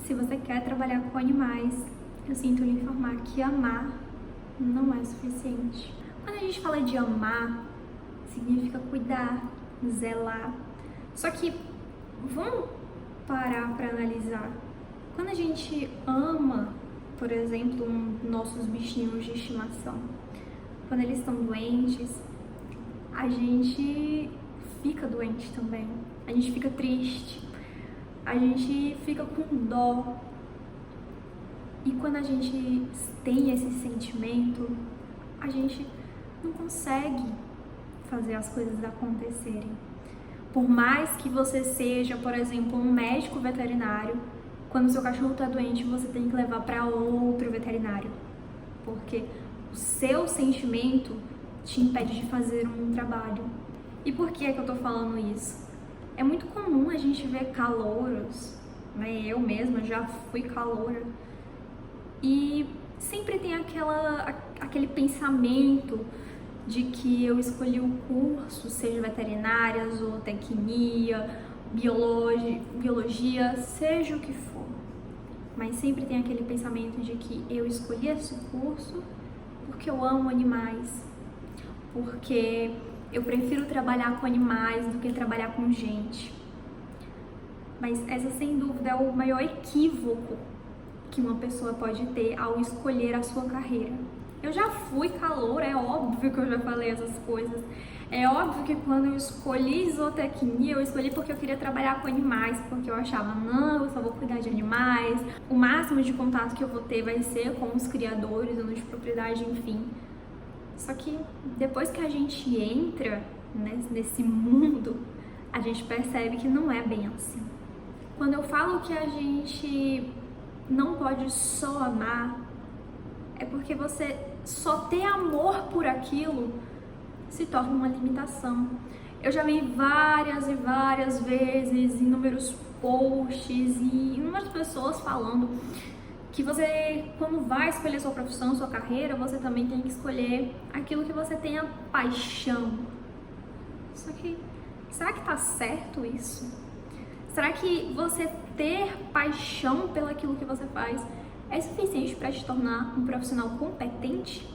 Se você quer trabalhar com animais, eu sinto lhe informar que amar não é suficiente. Quando a gente fala de amar, significa cuidar, zelar. Só que vamos parar para analisar. Quando a gente ama, por exemplo, nossos bichinhos de estimação, quando eles estão doentes, a gente fica doente também. A gente fica triste. A gente fica com dó. E quando a gente tem esse sentimento, a gente não consegue fazer as coisas acontecerem. Por mais que você seja, por exemplo, um médico veterinário, quando o seu cachorro está doente, você tem que levar para outro veterinário. Porque o seu sentimento te impede de fazer um trabalho. E por que é que eu tô falando isso? É muito comum a gente ver calouros, né? Eu mesma já fui caloura. E sempre tem aquele pensamento de que eu escolhi o curso, seja veterinária, zootecnia, biologia, seja o que for. Mas sempre tem aquele pensamento de que eu escolhi esse curso porque eu amo animais, porque eu prefiro trabalhar com animais do que trabalhar com gente. Mas essa, sem dúvida, é o maior equívoco que uma pessoa pode ter ao escolher a sua carreira. Eu já fui caloura, é óbvio que eu já falei essas coisas. É óbvio que quando eu escolhi zootecnia, eu escolhi porque eu queria trabalhar com animais, porque eu achava, não, eu só vou cuidar de animais, o máximo de contato que eu vou ter vai ser com os criadores, donos de propriedade, enfim. Só que depois que a gente entra nesse mundo, a gente percebe que não é bem assim. Quando eu falo que a gente não pode só amar, é porque você só ter amor por aquilo se torna uma limitação. Eu já vi várias e várias vezes, inúmeros posts e inúmeras pessoas falando que você, quando vai escolher sua profissão, sua carreira, você também tem que escolher aquilo que você tenha paixão. Só que, será que tá certo isso? Será que você ter paixão pelaquilo que você faz é suficiente para te tornar um profissional competente?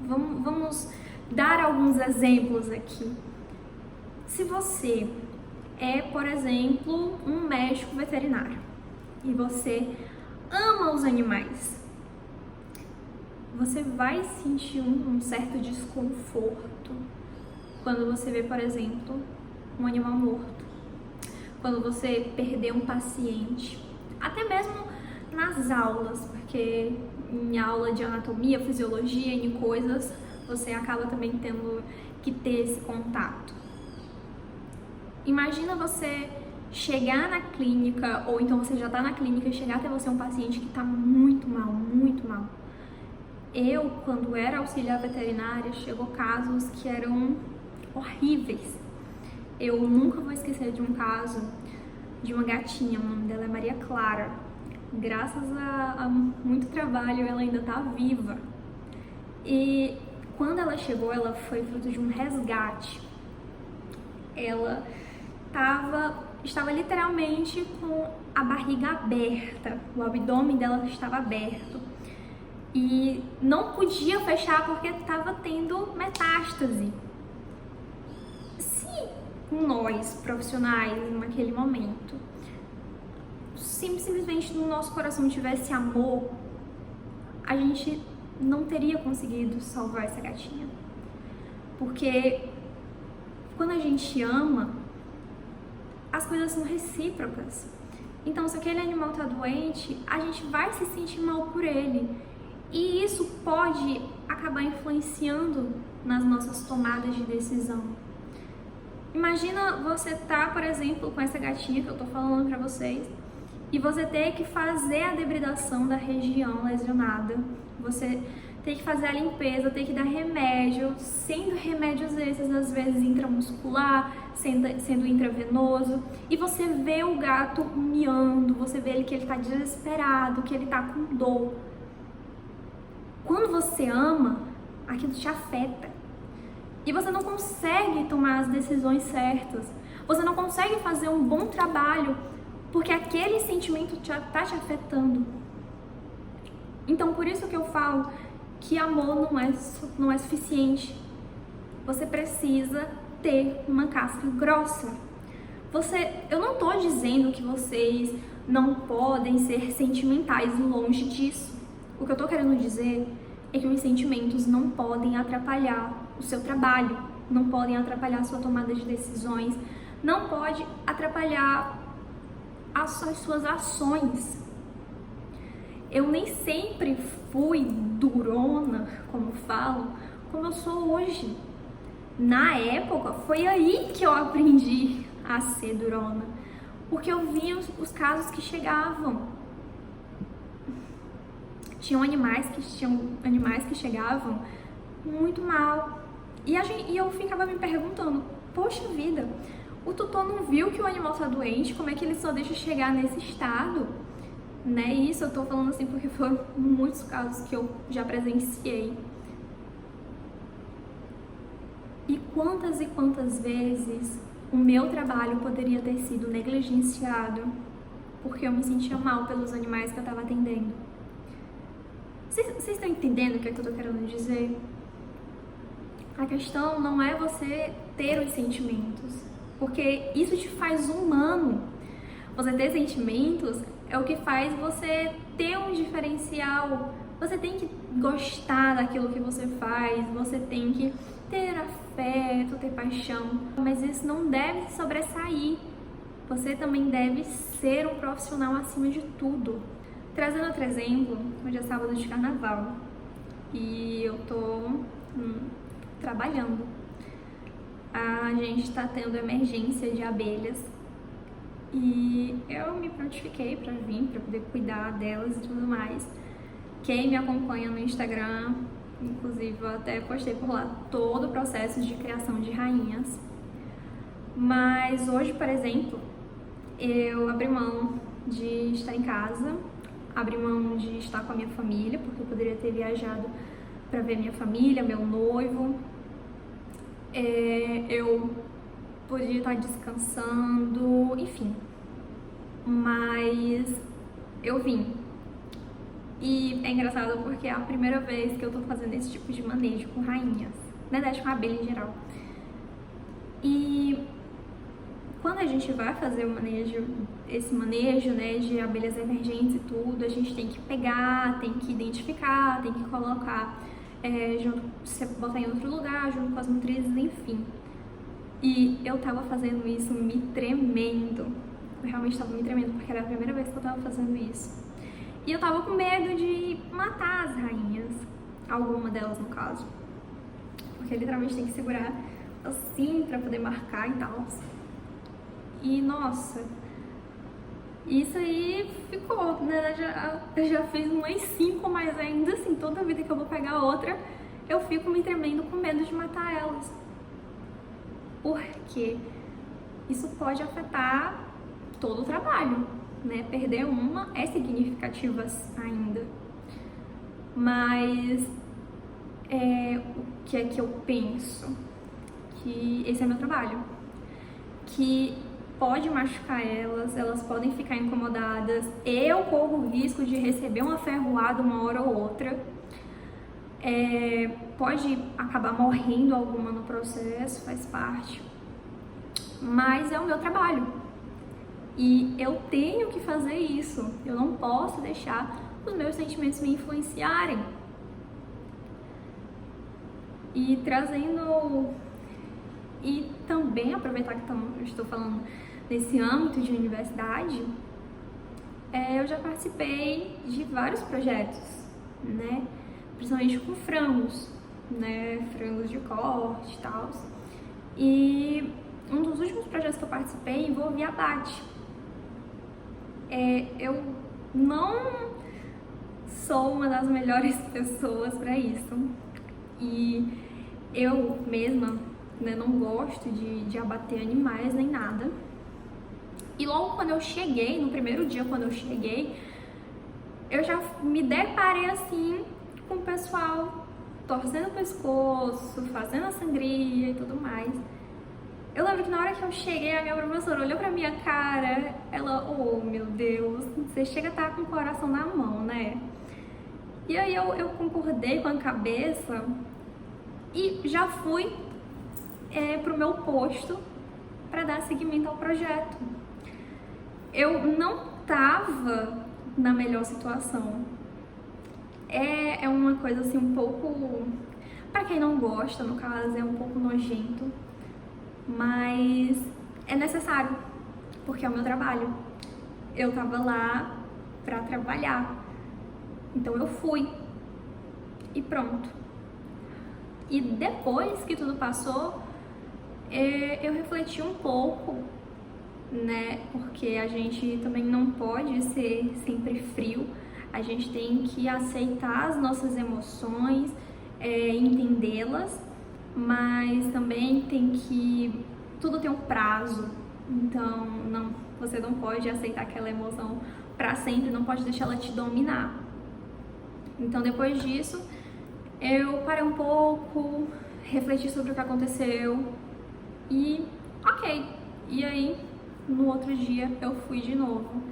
Vamos dar alguns exemplos aqui. Se você é, por exemplo, um médico veterinário e você ama os animais, você vai sentir um certo desconforto quando você vê, por exemplo, um animal morto, quando você perder um paciente, até mesmo nas aulas, porque em aula de anatomia, fisiologia, em coisas, você acaba também tendo que ter esse contato. Imagina você chegar na clínica, ou então você já está na clínica e chegar até você um paciente que está muito mal, muito mal. Eu, quando era auxiliar veterinária, chegou casos que eram horríveis. Eu nunca vou esquecer de um caso de uma gatinha, o nome dela é Maria Clara. Graças a muito trabalho, ela ainda está viva. E quando ela chegou, ela foi fruto de um resgate. Ela estava literalmente com a barriga aberta, o abdômen dela estava aberto e não podia fechar porque estava tendo metástase. Se nós, profissionais, naquele momento, simplesmente no nosso coração tivesse amor, a gente não teria conseguido salvar essa gatinha. Porque quando a gente ama, as coisas são recíprocas. Então, se aquele animal está doente, a gente vai se sentir mal por ele. E isso pode acabar influenciando nas nossas tomadas de decisão. Imagina você estar, por exemplo, com essa gatinha que eu estou falando para vocês, e você ter que fazer a debridação da região lesionada, você ter que fazer a limpeza, ter que dar remédio, sendo remédios esses, às vezes intramuscular, sendo intravenoso, e você vê o gato miando, você vê que ele está desesperado, que ele está com dor. Quando você ama, aquilo te afeta. E você não consegue tomar as decisões certas. Você não consegue fazer um bom trabalho porque aquele sentimento tá te afetando. Então, por isso que eu falo que amor não é suficiente. Você precisa ter uma casca grossa. Eu não tô dizendo que vocês não podem ser sentimentais, longe disso. O que eu tô querendo dizer é que os sentimentos não podem atrapalhar o seu trabalho, não podem atrapalhar a sua tomada de decisões, não pode atrapalhar as suas ações. Eu nem sempre fui durona, como falam, como eu sou hoje. Na época, foi aí que eu aprendi a ser durona, porque eu via os casos que chegavam. Tinham animais que chegavam muito mal. E eu ficava me perguntando, poxa vida, o tutor não viu que o animal tá doente? Como é que ele só deixa chegar nesse estado? Né? Isso eu tô falando assim porque foram muitos casos que eu já presenciei. E quantas vezes o meu trabalho poderia ter sido negligenciado porque eu me sentia mal pelos animais que eu estava atendendo. Vocês estão entendendo o que é que eu tô querendo dizer? A questão não é você ter os sentimentos, porque isso te faz humano. Você ter sentimentos é o que faz você ter um diferencial. Você tem que gostar daquilo que você faz, você tem que ter afeto, ter paixão, mas isso não deve sobressair. Você também deve ser um profissional acima de tudo. Trazendo outro exemplo, hoje é sábado de carnaval e eu tô trabalhando. A gente tá tendo emergência de abelhas e eu me prontifiquei pra vir, pra poder cuidar delas e tudo mais. Quem me acompanha no Instagram, inclusive eu até postei por lá todo o processo de criação de rainhas. Mas hoje, por exemplo, eu abri mão de estar em casa, abri mão de estar com a minha família, porque eu poderia ter viajado para ver minha família, meu noivo. Eu podia estar descansando, enfim. Mas eu vim. E é engraçado porque é a primeira vez que eu tô fazendo esse tipo de manejo com rainhas, na verdade com abelha em geral. E quando a gente vai fazer esse manejo, né, de abelhas emergentes e tudo, a gente tem que pegar, tem que identificar, tem que colocar, botar em outro lugar, junto com as nutrizes, enfim. E eu tava fazendo isso me tremendo. Eu realmente tava me tremendo, porque era a primeira vez que eu tava fazendo isso. E eu tava com medo de matar as rainhas, alguma delas no caso. Porque literalmente tem que segurar assim pra poder marcar e tal. E nossa, isso aí ficou, né? Eu já fiz umas 5, mas ainda assim, toda vida que eu vou pegar outra, eu fico me tremendo com medo de matar elas. Porque isso pode afetar todo o trabalho, né? Perder uma é significativo ainda. Mas o que é que eu penso? Que esse é meu trabalho. Que pode machucar elas podem ficar incomodadas, eu corro o risco de receber uma ferroada uma hora ou outra, pode acabar morrendo alguma no processo, faz parte, mas é o meu trabalho e eu tenho que fazer isso, eu não posso deixar os meus sentimentos me influenciarem. E também aproveitar que eu estou falando nesse âmbito de universidade, eu já participei de vários projetos, né? Principalmente com frangos, né? Frangos de corte e tal. E um dos últimos projetos que eu participei envolvia abate. Eu não sou uma das melhores pessoas para isso. E eu mesma, né, não gosto de abater animais nem nada. E logo quando eu cheguei, no primeiro dia quando eu cheguei, eu já me deparei assim com o pessoal torcendo o pescoço, fazendo a sangria e tudo mais. Eu lembro que na hora que eu cheguei, a minha professora olhou pra minha cara, ela, oh meu Deus, você chega a estar com o coração na mão, né? E aí eu concordei com a cabeça e já fui pro meu posto para dar seguimento ao projeto. Eu não tava na melhor situação. É uma coisa assim um pouco, para quem não gosta, no caso, é um pouco nojento, mas é necessário, porque é o meu trabalho. Eu tava lá para trabalhar, então eu fui e pronto. E depois que tudo passou, eu refleti um pouco, né? Porque a gente também não pode ser sempre frio, a gente tem que aceitar as nossas emoções, entendê-las, mas também tem que... tudo tem um prazo, então você não pode aceitar aquela emoção para sempre, não pode deixar ela te dominar. Então depois disso, eu parei um pouco, refleti sobre o que aconteceu e ok. E aí, no outro dia, eu fui de novo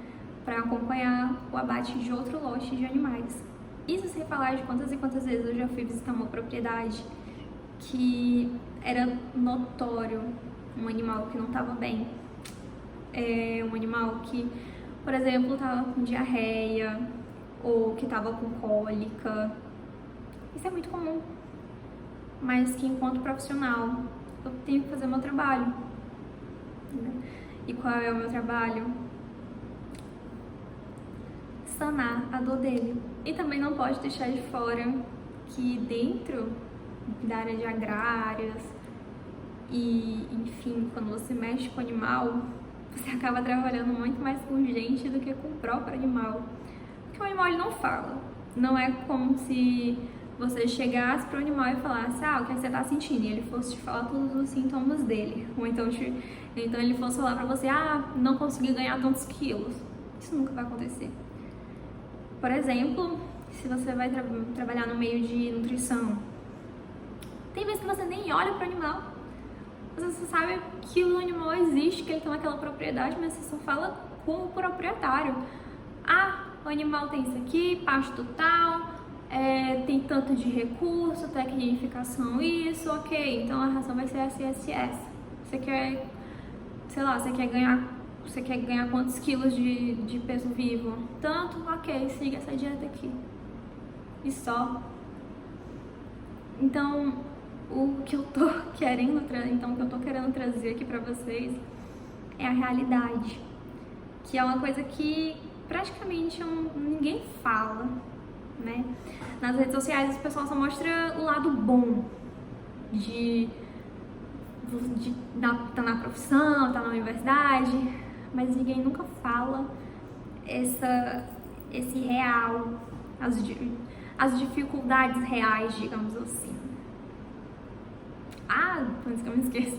para acompanhar o abate de outro lote de animais. Isso sem falar de quantas e quantas vezes eu já fui visitar uma propriedade que era notório um animal que não estava bem. Um animal que, por exemplo, estava com diarreia ou que estava com cólica. Isso é muito comum, mas que enquanto profissional eu tenho que fazer meu trabalho. E qual é o meu trabalho? Sanar a dor dele. E também não pode deixar de fora que dentro da área de agrárias e, enfim, quando você mexe com o animal, você acaba trabalhando muito mais com gente do que com o próprio animal. Porque o animal ele não fala. Não é como se você chegasse para o animal e falasse, o que você tá sentindo? E ele fosse te falar todos os sintomas dele. Ou então ele fosse falar para você, não consegui ganhar tantos quilos. Isso nunca vai acontecer. Por exemplo, se você vai trabalhar no meio de nutrição, tem vezes que você nem olha para o animal. Você só sabe que o animal existe, que ele tem aquela propriedade, mas você só fala com o proprietário. O animal tem isso aqui, pasto tal, tem tanto de recurso, tecnificação isso, ok, então a ração vai ser essa. Você quer, sei lá, você quer ganhar quantos quilos de peso vivo? Tanto, ok, siga essa dieta aqui. E só. Então, o que eu tô querendo trazer aqui pra vocês é a realidade, que é uma coisa que praticamente ninguém fala, né? Nas redes sociais o pessoal só mostra o lado bom de tá na profissão, tá na universidade, mas ninguém nunca fala esse real, as dificuldades reais, digamos assim. Antes que eu me esqueça,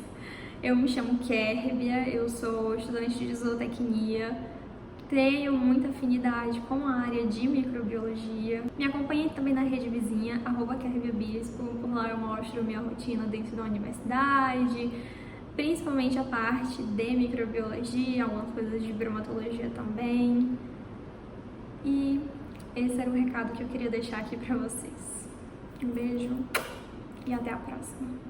eu me chamo Kérbia, eu sou estudante de zootecnia, tenho muita afinidade com a área de microbiologia. Me acompanhe também na rede vizinha, @KérbiaBispo, por lá eu mostro minha rotina dentro da universidade, principalmente a parte de microbiologia, algumas coisas de bromatologia também. E esse era o recado que eu queria deixar aqui pra vocês. Um beijo e até a próxima.